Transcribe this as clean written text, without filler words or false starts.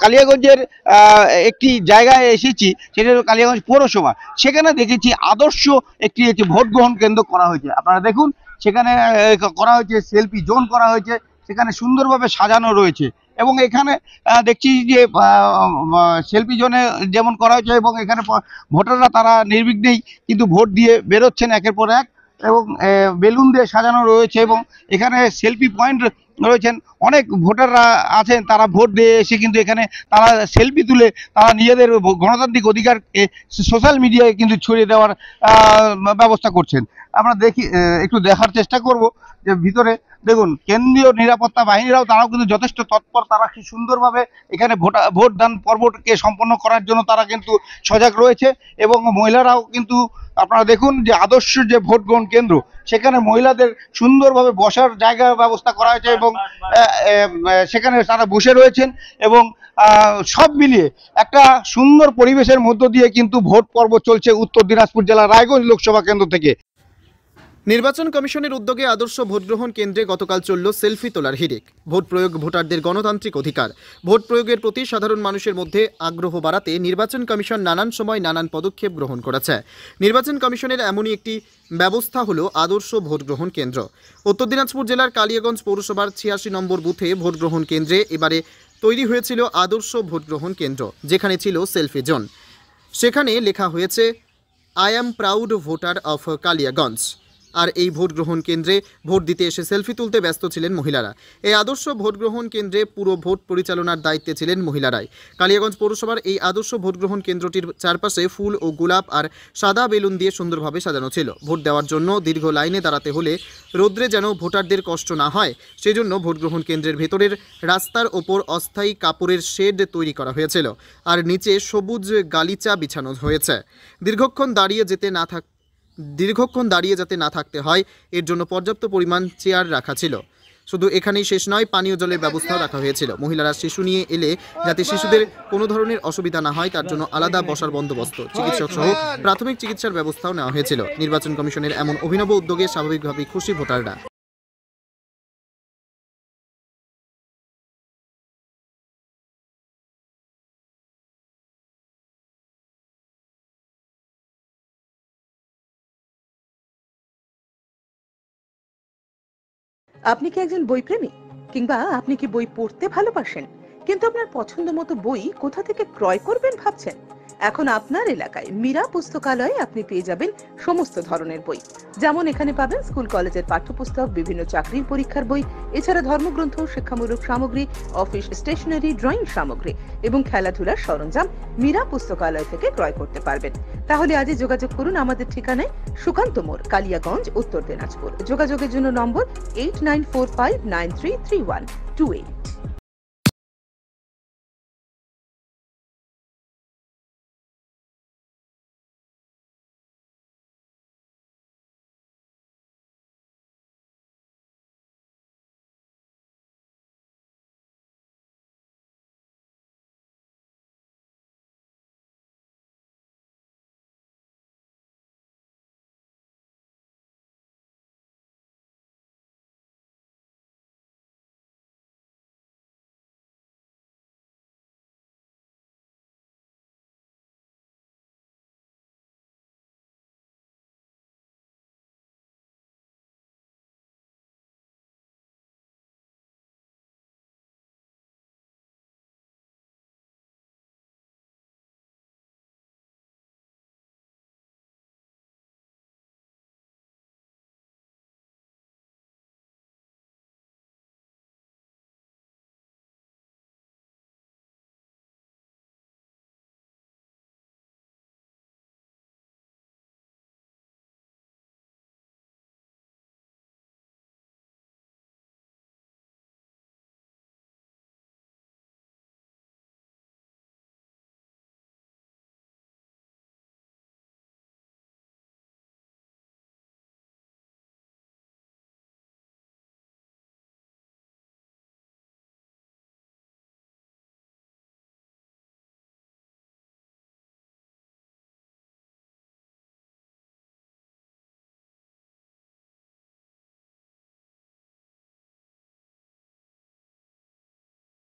কালিয়াগঞ্জের একটি জায়গায় এসেছি, সেটা হলো কালিয়াগঞ্জ পৌরসভা। সেখানে দেখেছি আদর্শ একটি ভোট গ্রহণ কেন্দ্র করা হয়েছে। আপনারা দেখুন, সেখানে করা হয়েছে সেলফি জোন করা হয়েছে, সেখানে সুন্দরভাবে সাজানো রয়েছে। এবং এখানে দেখছি যে সেলফি জোনে যেমন করা হয়েছে, এবং এখানে ভোটাররা তারা নির্বিঘ্নেই কিন্তু ভোট দিয়ে বেরোচ্ছেন একের পর এক, এবং বেলুন দিয়ে সাজানো রয়েছে। এবং এখানে সেলফি পয়েন্ট রয়েছেন, অনেক ভোটাররা আছেন, তারা ভোট দিয়ে এসে কিন্তু এখানে তারা সেলফি তুলে তারা নিজেদের গণতান্ত্রিক অধিকারকে সোশ্যাল মিডিয়ায় কিন্তু ছড়িয়ে দেওয়ার ব্যবস্থা করছেন। আমরা দেখি, একটু দেখার চেষ্টা করব যে ভিতরে দেখুন কেন্দ্রীয় নিরাপত্তা বাহিনীরাও তারাও কিন্তু যথেষ্ট তৎপর। তারা কি সুন্দরভাবে এখানে ভোটদান পর্বকে সম্পন্ন করার জন্য তারা কিন্তু সজাগ রয়েছে। এবং মহিলারাও কিন্তু আপনারা দেখুন যে আদর্শ যে ভোট গ্রহণ কেন্দ্র, সেখানে মহিলাদের সুন্দরভাবে বসার জায়গার ব্যবস্থা করা হয়েছে, এবং সেখানে তারা বসে রয়েছেন। এবং সব মিলিয়ে একটা সুন্দর পরিবেশের মধ্য দিয়ে কিন্তু ভোট পর্ব চলছে উত্তর দিনাজপুর জেলার রায়গঞ্জ লোকসভা কেন্দ্র থেকে। নির্বাচন কমিশনের উদ্যোগে আদর্শ ভোটগ্রহণ কেন্দ্রে গতকাল চলল সেলফি তোলার হিড়িক। ভোট প্রয়োগ ভোটারদের গণতান্ত্রিক অধিকার। ভোট প্রয়োগের প্রতি সাধারণ মানুষের মধ্যে আগ্রহ বাড়াতে নির্বাচন কমিশন নানান সময় নানান পদক্ষেপ গ্রহণ করেছে। নির্বাচন কমিশনের এমনই একটি ব্যবস্থা হলো আদর্শ ভোটগ্রহণ কেন্দ্র। উত্তর দিনাজপুর জেলার কালিয়াগঞ্জ পৌরসভার 86 নম্বর বুথে ভোটগ্রহণ কেন্দ্রে এবারে তৈরি হয়েছিল আদর্শ ভোটগ্রহণ কেন্দ্র, যেখানে ছিল সেলফি জোন। সেখানে লেখা হয়েছে I am proud voter of Kaliaganj. আর এই ভোট গ্রহণ কেন্দ্রে ভোট দিতে এসে সেলফি তুলতে ব্যস্ত ছিলেন মহিলারা। এই আদর্শ ভোট গ্রহণ কেন্দ্রে পুরো ভোট পরিচালনার দায়িত্বে ছিলেন মহিলারাই। কালিয়াগঞ্জ পৌরসভার এই আদর্শ ভোট গ্রহণ কেন্দ্রটির চারপাশে ফুল ও গোলাপ আর সাদা বেলুন দিয়ে সুন্দরভাবে সাজানো ছিল। ভোট দেওয়ার জন্য দীর্ঘ লাইনে দাঁড়াতে হলে রোদ্রে যেন ভোটারদের কষ্ট না হয়, সেজন্য ভোট গ্রহণ কেন্দ্রের ভেতরের রাস্তার ওপর অস্থায়ী কাপড়ের শেড তৈরি করা হয়েছিল, আর নিচে সবুজ গালিচা বিছানো হয়েছে। দীর্ঘক্ষণ দাঁড়িয়ে যাতে না থাকতে হয়, এর জন্য পর্যাপ্ত পরিমাণ চেয়ার রাখা ছিল। শুধু এখানেই শেষ নয়, পানীয় জলের ব্যবস্থাও রাখা হয়েছিল। মহিলারা শিশু নিয়ে এলে যাতে শিশুদের কোনো ধরনের অসুবিধা না হয়, তার জন্য আলাদা বসার বন্দোবস্ত, চিকিৎসক সহ প্রাথমিক চিকিৎসার ব্যবস্থাও নেওয়া হয়েছিল। নির্বাচন কমিশনের এমন অভিনব উদ্যোগে স্বাভাবিকভাবেই খুশি ভোটাররা। আপনি কি একজন বই প্রেমী, কিংবা আপনি কি বই পড়তে ভালোবাসেন, কিন্তু আপনার পছন্দ মতো বই কোথা থেকে ক্রয় করবেন ভাবছেন? এখন আপনার এলাকায় মীরা পুস্তকালয়ে আপনি পেয়ে যাবেন সমস্ত ধরনের বই। যেমন এখানে পাবেন স্কুল কলেজের পাঠ্যপুস্তক, বিভিন্ন চাকরির পরীক্ষার বই, এছাড়া ধর্মগ্রন্থ, শিক্ষামূলক সামগ্রী, অফিস স্টেশনারি, ড্রয়িং সামগ্রী এবং খেলাধুলার সরঞ্জাম মীরা পুস্তকালয় থেকে ক্রয় করতে পারবেন। তাহলে আজই যোগাযোগ করুন আমাদের ঠিকানায়, সুকান্ত মোড়, কালিয়াগঞ্জ, উত্তর দিনাজপুর। যোগাযোগের জন্য নম্বর 8945933128।